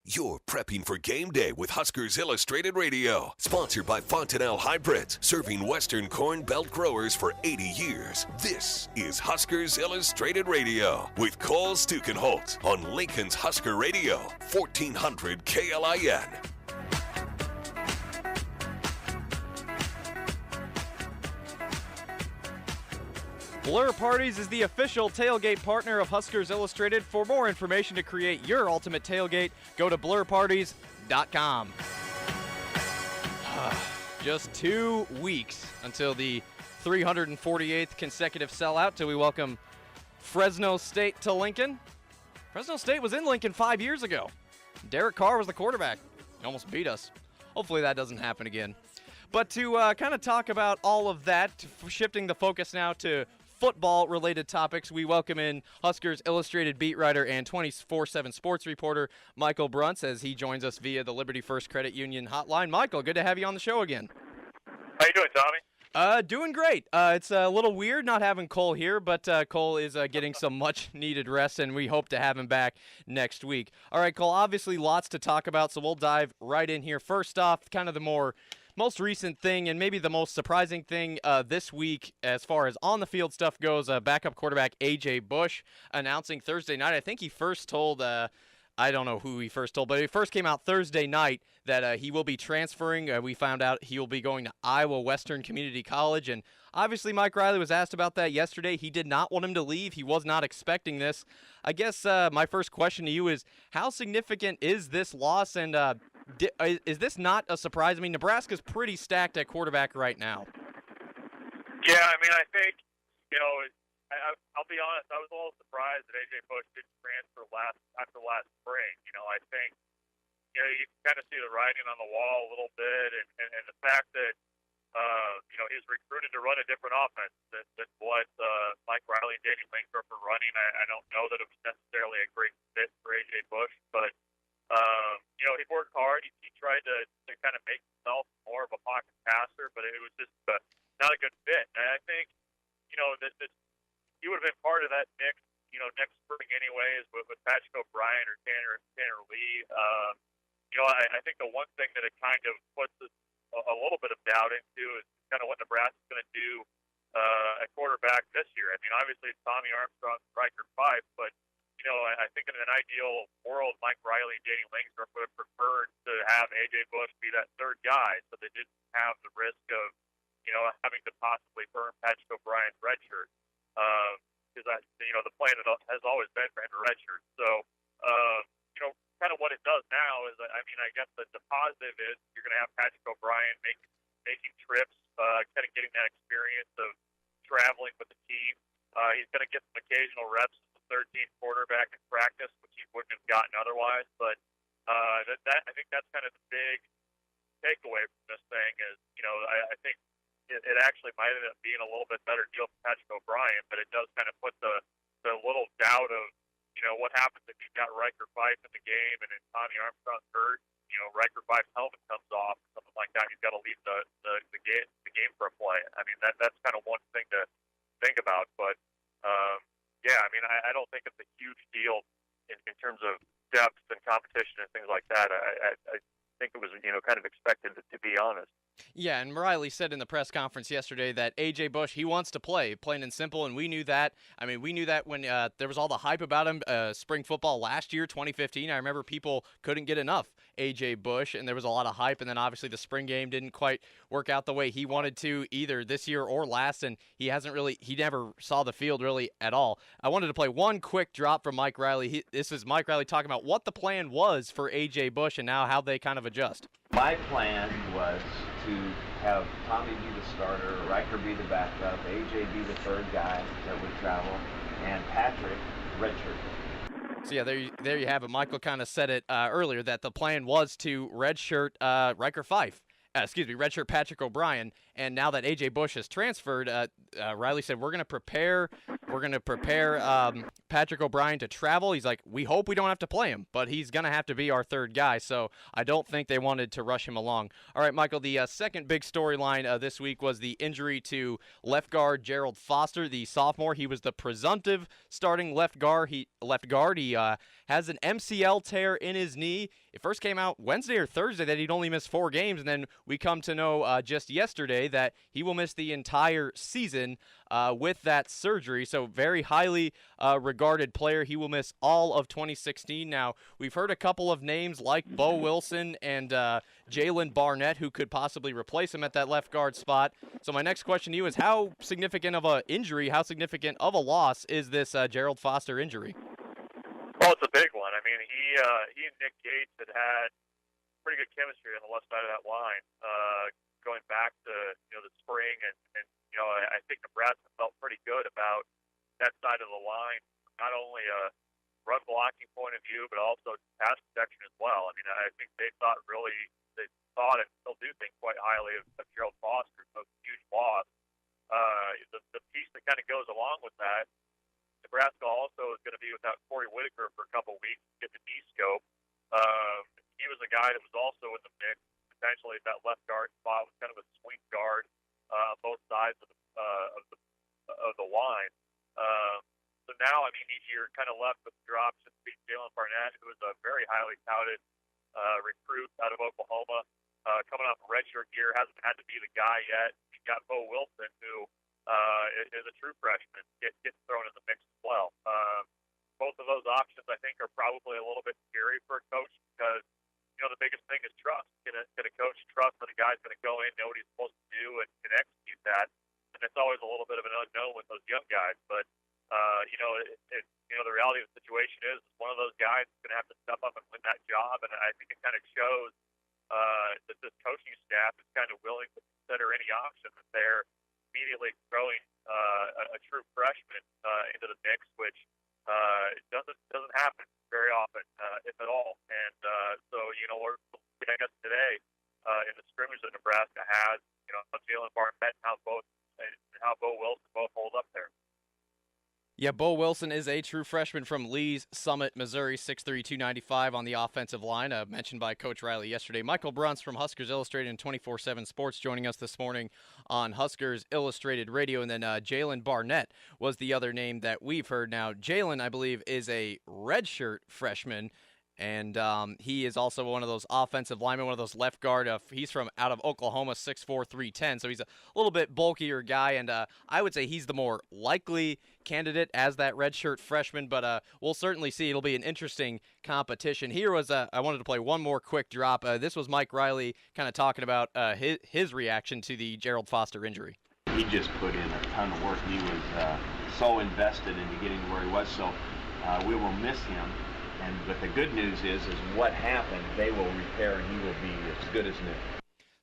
You're prepping for game day with Huskers Illustrated Radio. Sponsored by Fontanelle Hybrids, serving Western Corn Belt growers for 80 years. This is Huskers Illustrated Radio with Cole Stukenholt on Lincoln's Husker Radio, 1400 KLIN. Blur Parties is the official tailgate partner of Huskers Illustrated. For more information to create your ultimate tailgate, go to blurparties.com. Just 2 weeks until the 348th consecutive sellout till we welcome Fresno State to Lincoln. Fresno State was in Lincoln 5 years ago. Derek Carr was the quarterback. He almost beat us. Hopefully that doesn't happen again. But to kind of talk about all of that, shifting the focus now to football-related topics, we welcome in Huskers Illustrated beat writer and 24/7 sports reporter Michael Bruntz as he joins us via the Liberty First Credit Union hotline. Michael, good to have you on the show again. How you doing, Tommy? Doing great. It's a little weird not having Cole here, but Cole is getting some much-needed rest, and we hope to have him back next week. All right, Cole, obviously lots to talk about, so we'll dive right in here. First off, kind of the most recent thing and maybe the most surprising thing this week as far as on-the-field stuff goes, backup quarterback A.J. Bush announcing Thursday night. I think he first told I don't know who he first told, but he first came out Thursday night that he will be transferring. We found out he will be going to Iowa Western Community College, and obviously Mike Riley was asked about that yesterday. He did not want him to leave. He was not expecting this. I guess my first question to you is, how significant is this loss, and is this not a surprise? I mean, Nebraska's pretty stacked at quarterback right now. Yeah, I mean, I think, I'll be honest, I was a little surprised that A.J. Bush didn't transfer after last spring. I think, you can kind of see the writing on the wall a little bit, and the fact that, he's recruited to run a different offense than what Mike Riley and Danny Langdorf are running. I don't know that it was necessarily a great fit for A.J. Bush, but he worked hard. He tried to kind of make himself more of a pocket passer, but it was just not a good fit. And I think, that he would have been part of that mix, next spring anyways with Patrick O'Brien or Tanner Lee. I think the one thing that it kind of puts a little bit of doubt into is kind of what Nebraska's going to do at quarterback this year. I mean, obviously it's Tommy Armstrong, Riker 5, but I think in an ideal world, Mike Riley and Danny Langsdorff would have preferred to have A.J. Bush be that third guy, so they didn't have the risk of, having to possibly burn Patrick O'Brien's redshirt. Because the plan has always been for him to redshirt. So, kind of what it does now is, I guess the positive is you're going to have Patrick O'Brien making trips, kind of getting that experience of traveling with the team. He's going to get some occasional reps as the 13th quarterback in practice, which he wouldn't have gotten otherwise. But I think that's kind of the big takeaway from this thing is, I think it actually might end up being a little bit better deal for Patrick O'Brien, but it does kind of put the little doubt of, what happens if you've got Riker Fife in the game and then Tommy Armstrong's hurt, Riker Fife's helmet comes off, or something like that. He's got to leave the game for a play. I mean, that's kind of one thing to think about. But, I don't think it's a huge deal in terms of depth and competition and things like that. I think it was, kind of expected, to be honest. Yeah, and Riley said in the press conference yesterday that A.J. Bush, he wants to play, plain and simple, and we knew that. I mean, we knew that when there was all the hype about him, spring football last year, 2015. I remember people couldn't get enough A.J. Bush, and there was a lot of hype, and then obviously the spring game didn't quite work out the way he wanted to either this year or last, and he never saw the field really at all. I wanted to play one quick drop from Mike Riley. This is Mike Riley talking about what the plan was for A.J. Bush and now how they kind of adjust. My plan was to have Tommy be the starter, Riker be the backup, AJ be the third guy that would travel, and Patrick redshirt. So yeah, there you have it. Michael kind of said it earlier that the plan was to redshirt Riker Fife. Redshirt Patrick O'Brien, and now that A.J. Bush has transferred, Riley said we're going to prepare Patrick O'Brien to travel. He's like, we hope we don't have to play him, but he's going to have to be our third guy, so I don't think they wanted to rush him along. All right, Michael, the second big storyline this week was the injury to left guard Gerald Foster, the sophomore. He was the presumptive starting left guard. He has an MCL tear in his knee. It first came out Wednesday or Thursday that he'd only missed 4 games, and then we come to know just yesterday that he will miss the entire season with that surgery. So very highly regarded player. He will miss all of 2016. Now, we've heard a couple of names like Bo Wilson and Jalen Barnett who could possibly replace him at that left guard spot. So my next question to you is, how significant of a injury, how significant of a loss is this Gerald Foster injury? Well, it's a big one. I mean, he and Nick Gates had pretty good chemistry on the left side of that line going back to the spring, and I think Nebraska felt pretty good about that side of the line, not only a run blocking point of view, but also pass protection as well. I mean, I think they thought and still do think quite highly of Gerald Foster, so it's a huge loss. The piece that kind of goes along with that, Nebraska also is going to be without Corey Whitaker for a couple weeks to get the knee scope. He was a guy that was also in the mix, potentially at that left guard spot, was kind of a swing guard on both sides of the line. So now, I mean, you're kind of left with drops between Jalen Barnett, who is a very highly touted recruit out of Oklahoma, coming off a redshirt year, hasn't had to be the guy yet. You got Bo Wilson, who is a true freshman, gets thrown in the mix as well. Both of those options, I think, are probably a little bit scary for a coach because, the biggest thing is trust. Can a coach trust that a guy's going to go in, know what he's supposed to do, and can execute that? And it's always a little bit of an unknown with those young guys. But, the reality of the situation is one of those guys is going to have to step up and win that job. And I think it kind of shows that this coaching staff is kind of willing to consider any option that they're immediately throwing a true freshman into the mix, which doesn't happen very often, if at all. And we're looking, I guess, today in the scrimmage that Nebraska has, Jalen Barnett and how Bo Wilson both hold up there. Yeah, Bo Wilson is a true freshman from Lee's Summit, Missouri, 6'3", 295 on the offensive line, mentioned by Coach Riley yesterday. Michael Bruntz from Huskers Illustrated and 24/7 Sports joining us this morning on Huskers Illustrated Radio. And then Jalen Barnett was the other name that we've heard. Now, Jalen, I believe, is a redshirt freshman, and he is also one of those offensive linemen, one of those left guard. He's from out of Oklahoma, 6'4", 310, so he's a little bit bulkier guy, and I would say he's the more likely candidate as that redshirt freshman, but we'll certainly see. It'll be an interesting competition. Here was I wanted to play one more quick drop. This was Mike Riley kind of talking about his reaction to the Gerald Foster injury. He just put in a ton of work. He was so invested into getting to where he was, so we will miss him. But the good news is what happened, they will repair, and he will be as good as new.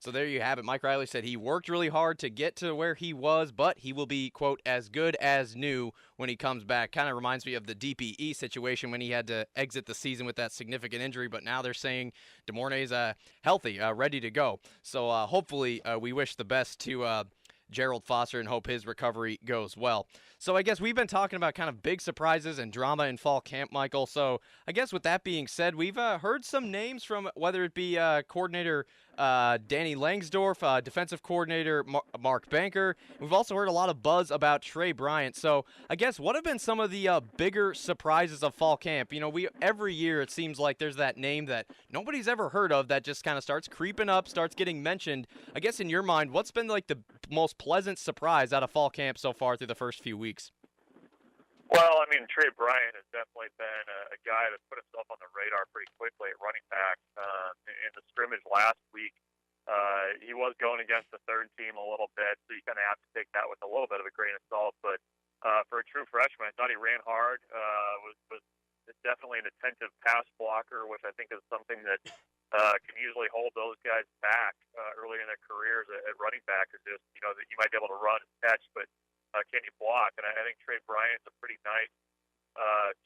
So there you have it. Mike Riley said he worked really hard to get to where he was, but he will be, quote, as good as new when he comes back. Kind of reminds me of the DPE situation when he had to exit the season with that significant injury, but now they're saying DeMornay's healthy, ready to go. So hopefully we wish the best to Gerald Foster and hope his recovery goes well. So I guess we've been talking about kind of big surprises and drama in fall camp, Michael. So I guess with that being said, we've heard some names from whether it be coordinator Danny Langsdorf, defensive coordinator Mark Banker. We've also heard a lot of buzz about Trey Bryant. So I guess what have been some of the bigger surprises of fall camp? Every year it seems like there's that name that nobody's ever heard of that just kind of starts creeping up, starts getting mentioned. I guess in your mind, what's been like the most pleasant surprise out of fall camp so far through the first few weeks? Well, I mean, Trey Bryant has definitely been a guy that put himself on the radar pretty quickly at running back. In the scrimmage last week, he was going against the third team a little bit, so you kind of have to take that with a little bit of a grain of salt. But for a true freshman, I thought he ran hard, was definitely an attentive pass blocker, which I think is something that can usually hold those guys back early in their careers at running back, is just, that you might be able to run and catch, but can you block? And I think Trey Bryant's a pretty nice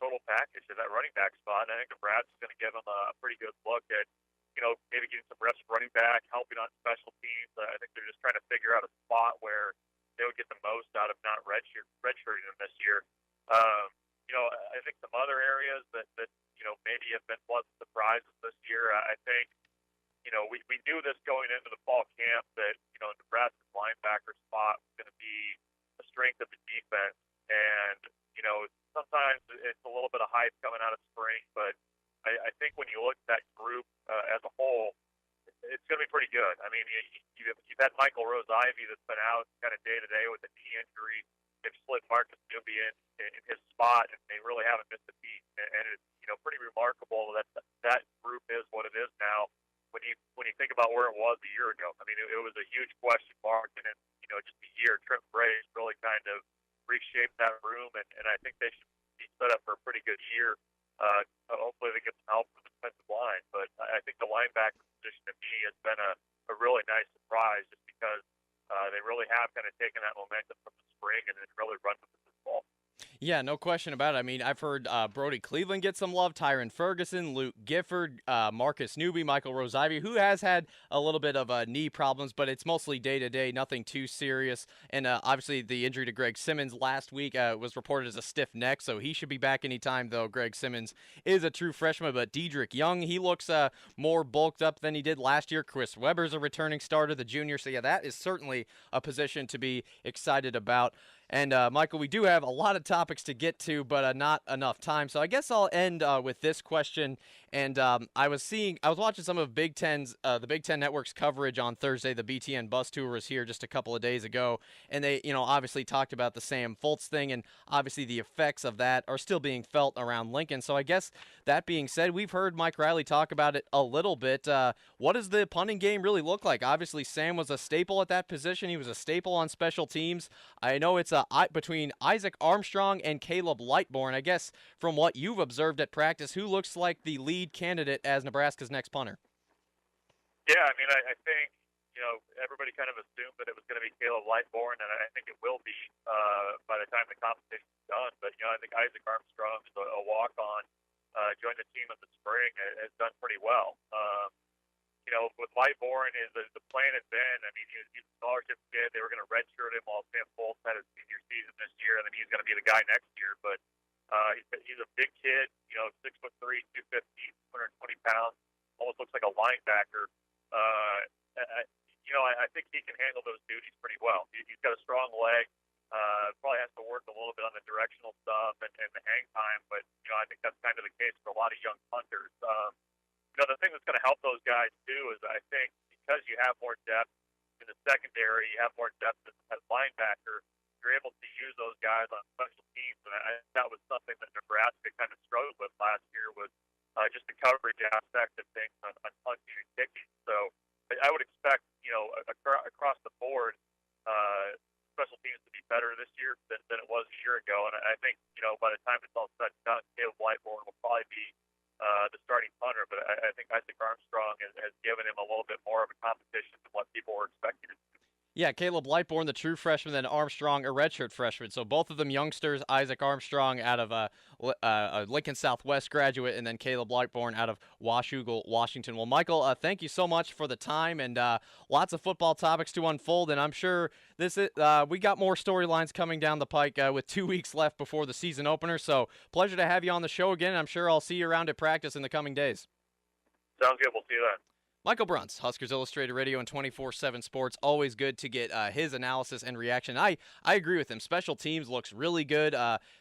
total package at that running back spot. And I think Nebraska's going to give him a pretty good look at, maybe getting some reps running back, helping on special teams. I think they're just trying to figure out a spot where they would get the most out of not redshirting him this year. I think some other areas that maybe have been pleasant surprises this year. I think, we knew this going into the fall camp that, Nebraska's linebacker spot was going to be the strength of the defense. And, sometimes it's a little bit of hype coming out of spring, but I think when you look at that group as a whole, it's going to be pretty good. I mean, you've had Michael Rose-Ivy that's been out kind of day-to-day with a knee injury. They've split Marcus Newby in his spot, and they really haven't missed a beat. And it's, pretty remarkable that group is what it is now. When you think about where it was a year ago, I mean, it was a huge question mark, and in, just a year, Trent Bray's really kind of reshaped that room, and I think they should be set up for a pretty good year. Hopefully they get some help from the defensive line, but I think the linebacker position to me has been a really nice surprise just because they really have kind of taken that momentum from the spring and then really run with it this fall. Yeah, no question about it. I mean, I've heard Brody Cleveland get some love, Tyron Ferguson, Luke Gifford, Marcus Newby, Michael Rose-Ivy, who has had a little bit of knee problems, but it's mostly day-to-day, nothing too serious. And obviously the injury to Greg Simmons last week was reported as a stiff neck, so he should be back anytime, though Greg Simmons is a true freshman. But Dedrick Young, he looks more bulked up than he did last year. Chris Webber's a returning starter, the junior. So, yeah, that is certainly a position to be excited about. And, Michael, we do have a lot of topics to get to, but not enough time. So I guess I'll end with this question. And I was watching some of the Big Ten Network's coverage on Thursday. The BTN bus tour was here just a couple of days ago. And they, obviously talked about the Sam Foltz thing. And obviously the effects of that are still being felt around Lincoln. So I guess that being said, we've heard Mike Riley talk about it a little bit. What does the punting game really look like? Obviously, Sam was a staple at that position. He was a staple on special teams. I know it's between Isaac Armstrong and Caleb Lightbourne. I guess from what you've observed at practice, who looks like the lead candidate as Nebraska's next punter? Yeah, I mean, I think, everybody kind of assumed that it was going to be Caleb Lightbourne, and I think it will be by the time the competition's done. But, I think Isaac Armstrong is a walk-on, joined the team in the spring, has done pretty well. With Lightbourne, the plan had been, I mean, he's a scholarship kid. They were going to redshirt him while Sam Foltz had his senior season this year, and then he's going to be the guy next year. But he's a big kid, 6'3", 250, 220 pounds, almost looks like a linebacker. I think he can handle those duties pretty well. He's got a strong leg. Probably has to work a little bit on the directional stuff and the hang time, but I think that's kind of the case for a lot of young punters. The thing that's going to help those guys too is I think because you have more depth in the secondary, you have more depth as linebacker, you're able to use those guys on special teams, and that was something that Nebraska kind of struggled with last year was just the coverage aspect of things on punting and kicking. So I would expect across the board special teams to be better this year than it was a year ago, and I think by the time it's all said and done, Caleb Lightbourne will probably be the starting punter, but I think Isaac Armstrong has given him a little bit more of a competition than what people were expecting. Yeah, Caleb Lightbourne, the true freshman, then Armstrong, a redshirt freshman. So both of them youngsters. Isaac Armstrong out of a Lincoln Southwest graduate, and then Caleb Lightbourne out of Washougal, Washington. Well, Michael, thank you so much for the time, and lots of football topics to unfold. And I'm sure we got more storylines coming down the pike with 2 weeks left before the season opener. So pleasure to have you on the show again. I'm sure I'll see you around at practice in the coming days. Sounds good. We'll see you then. Michael Bruntz, Huskers Illustrated Radio and 24/7 Sports. Always good to get his analysis and reaction. I agree with him. Special teams looks really good.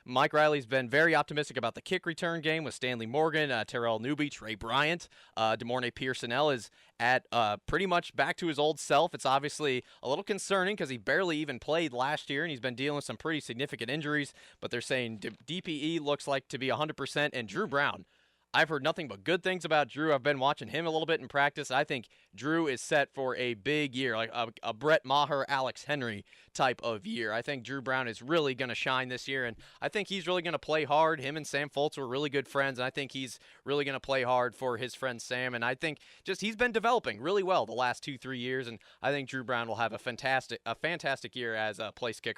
Mike Riley's been very optimistic about the kick return game with Stanley Morgan, Terrell Newby, Trey Bryant. DeMornay Pearsonell is at pretty much back to his old self. It's obviously a little concerning because he barely even played last year, and he's been dealing with some pretty significant injuries. But they're saying DPE looks like to be 100%, and Drew Brown. I've heard nothing but good things about Drew. I've been watching him a little bit in practice. I think Drew is set for a big year, like a Brett Maher, Alex Henry type of year. I think Drew Brown is really going to shine this year, and I think he's really going to play hard. Him and Sam Foltz were really good friends, and I think he's really going to play hard for his friend Sam, and I think just he's been developing really well the last 2-3 years, and I think Drew Brown will have a fantastic year as a place kicker.